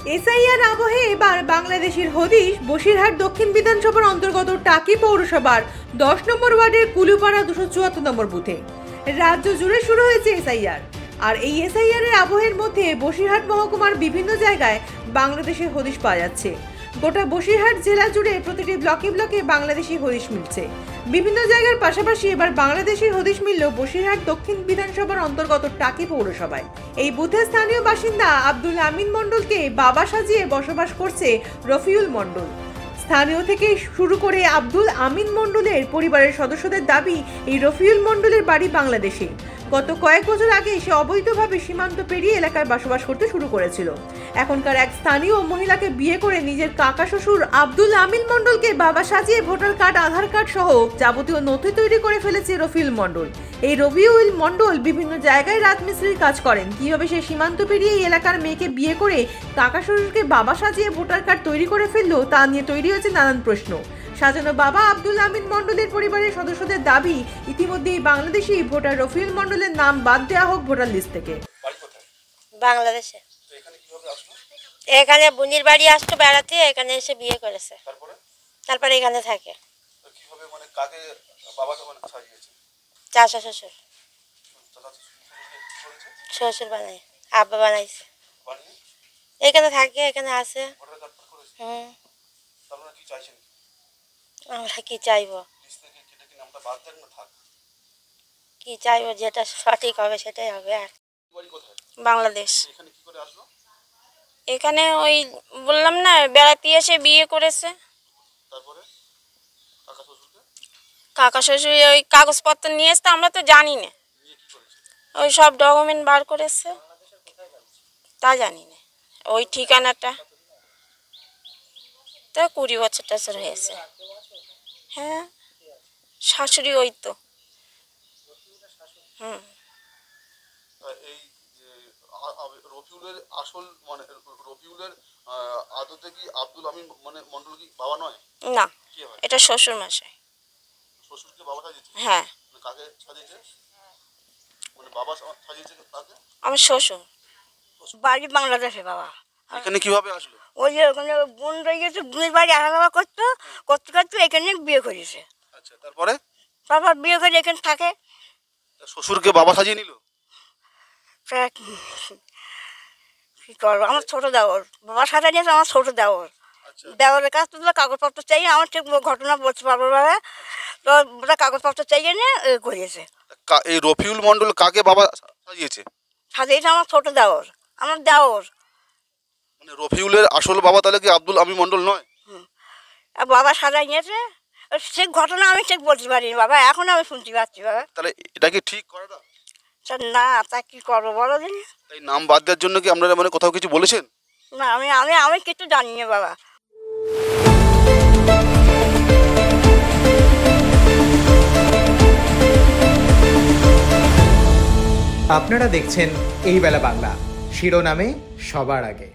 SIR আবহে এবার বাংলাদেশের হদিশ বসিরহাট দক্ষিণ বিধানসভার অন্তর্গত টাকি পৌরসভার 10 নম্বর ওয়ার্ডের কুলুপাড়া 274 নম্বর বুথে। রাজ্য জুড়ে শুরু হয়েছে এসআইআর, আর এই এসআইআর এর আবহের মধ্যে বসিরহাট মহকুমার বিভিন্ন জায়গায় বাংলাদেশের হদিশ পাওয়া যাচ্ছে। গোটা বসিরহাট জেলা জুড়ে প্রতিটি ব্লকে ব্লকে বাংলাদেশি হদিশ মিলছে। বিভিন্ন জায়গার পাশাপাশি এবার বাংলাদেশের হদিশ মিলল বসিরহাট দক্ষিণ বিধানসভার অন্তর্গত টাকি পৌরসভায়। এই বুথের স্থানীয় বাসিন্দা আব্দুল আমিন মণ্ডলকে বাবা সাজিয়ে বসবাস করছে রফিউল মণ্ডল। স্থানীয় থেকে শুরু করে আব্দুল আমিন মণ্ডলের পরিবারের সদস্যদের দাবি, এই রফিউল মণ্ডলের বাড়ি বাংলাদেশে। গত কয়েক বছর আগে সে অবৈধভাবে সীমান্ত পেরিয়ে এলাকায় বসবাস করতে শুরু করেছিল। এখনকার এক স্থানীয় মহিলাকে বিয়ে করে নিজের কাকা শ্বশুর আব্দুল আমিন মণ্ডলকে বাবা সাজিয়ে ভোটার কার্ড, আধার কার্ড সহ যাবতীয় নথি তৈরি করে ফেলেছে রফিউল মণ্ডল। এই রফিউল মণ্ডল বিভিন্ন জায়গায় রাজমিস্ত্রির কাজ করেন। কিভাবে সে সীমান্ত পেরিয়ে এই এলাকার মেয়েকে বিয়ে করে কাকা শ্বশুরকে বাবা সাজিয়ে ভোটার কার্ড তৈরি করে ফেললো, তা নিয়ে তৈরি হয়েছে নানান প্রশ্ন। সাজানো বাবা আব্দুল আমিন মণ্ডলের পরিবারের সদস্যদের দাবি, ইতিমধ্যেই বাংলাদেশি ভোটার রফিউল মণ্ডলের নাম বাদ দেওয়া হোক ভোটার লিস্ট থেকে। বাংলাদেশে এখানে বুনির বাড়ি আসতো বেড়াতে, এখানে এসে বিয়ে করেছে, তারপরে এখানে থাকে। চাচা শ্বশুর, শ্বশুর বানাই, আব্বা বানাইছে, এখানে থাকে, এখানে আছে। আমরা কি চাইবো, কি চাইবো, যেটা সঠিক হবে সেটাই হবে। আর বাংলাদেশ এখানে ওই বললাম না, বেড়াতে এসে বিয়ে করেছে। কাকা শ্বশুর ওই কাগজপত্র নিয়ে এসতে, আমরা তো জানি না, ওই সব ডকুমেন্ট বার করেছে, তা জানি না। ওই ঠিকানাটা তো 20 বছর টছর হয়েছে। হ্যাঁ, শাশুড়ি ওই তো। রফিউলের আসল মানে রফিউলের আদতে কি আব্দুল আমিন মানে মণ্ডল কি বাবা নয়? না, এটা শ্বশুর মশাই। শ্বশুরকে বাবা সাজিয়েছে? হ্যাঁ। কাকে সাজিয়েছে? মানে বাবা সাজিয়েছে কাকে? আমার শ্বশুর বাড়ি বাংলাদেশে। বাবা এখানে কিভাবে আসলো? ওই যে ওখানে বোন রয়ে গেছে, বোনের বাড়ি আলাদা করতে করতে করতে এখানে বিয়ে করেছে। আচ্ছা, তারপরে তারপর বিয়ে করে এখানে থাকে। শ্বশুরকে বাবা সাজিয়ে নিল? কি করবো, আমার ছোট দেওর বাবা সাজা নিয়েছে, আমার ছোট দেওর। দেওয়ারের কাছ থেকে কাগজপত্র চাই, আমার ঠিক ঘটনা বলতে পারবো না, তো ওটা কাগজপত্র চাইয়ে নিয়ে করিয়েছে। এই রফিউল মণ্ডল কাকে বাবা সাজিয়েছে? সাজিয়েছে আমার ছোট দেওর, আমার দেওর। মানে রফিউলের আসল বাবা তাহলে কি আব্দুল আমিন মণ্ডল নয়? বাবা সাজাই নিয়েছে, সে ঘটনা আমি ঠিক বলতে পারিনি বাবা, এখন আমি শুনতে পাচ্ছি বাবা। তাহলে এটা কি ঠিক করাটা? না, তা কি করবো বলো দিন। এই নাম বাদ দেওয়ার জন্য কি আপনারা মানে কোথাও কিছু বলেছেন? না, আমি আমি আমি কিছু জানি না বাবা। আপনারা দেখছেন এই বেলা বাংলা, শিরোনামে সবার আগে।